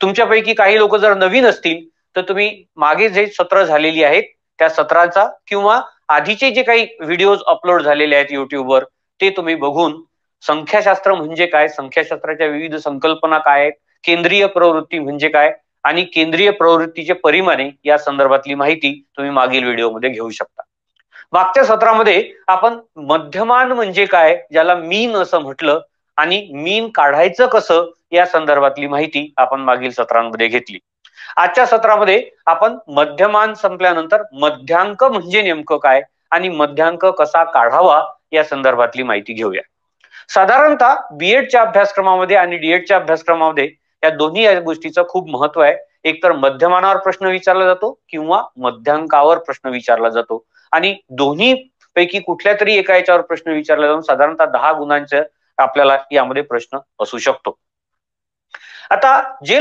तुमच्यापैकी काही लोक जर नवीन असतील तर तुम्ही मागे जे सत्र झालेली आहेत त्या सत्राचा किंवा आधीचे जे काही व्हिडिओज अपलोड झालेले आहेत युट्यूबवर ते तुम्ही बघून संख्याशास्त्र म्हणजे काय, संख्याशास्त्राच्या विविध संकल्पना काय आहेत, केंद्रीय प्रवृत्ती म्हणजे काय आणि केंद्रीय प्रवृत्तीचे परिमाणे या संदर्भातली माहिती तुम्ही मागील व्हिडिओमध्ये घेऊ शकता. मागच्या सत्रामध्ये आपण मध्यमान म्हणजे काय, ज्याला मीन असं म्हटलं, आणि मीन काढायचं कसं या संदर्भातली माहिती आपण मागील सत्रांमध्ये घेतली. आजच्या सत्रामध्ये आपण मध्यमान संपल्यानंतर मध्यांक म्हणजे नेमकं काय आणि मध्यांक कसा काढावा या संदर्भातली माहिती घेऊया. साधारणतः बीएडच्या अभ्यासक्रमामध्ये आणि डीएडच्या अभ्यासक्रमामध्ये या दोन्ही गोष्टीचं खूप महत्व आहे. एकतर मध्यमानावर प्रश्न विचारला जातो किंवा मध्यांकावर प्रश्न विचारला जातो आणि दोन्ही पैकी कुठल्या तरी एका याच्यावर प्रश्न विचारला जाऊन साधारणतः 10 गुणांचे आपल्याला यामध्ये प्रश्न असू शकतो. आता जे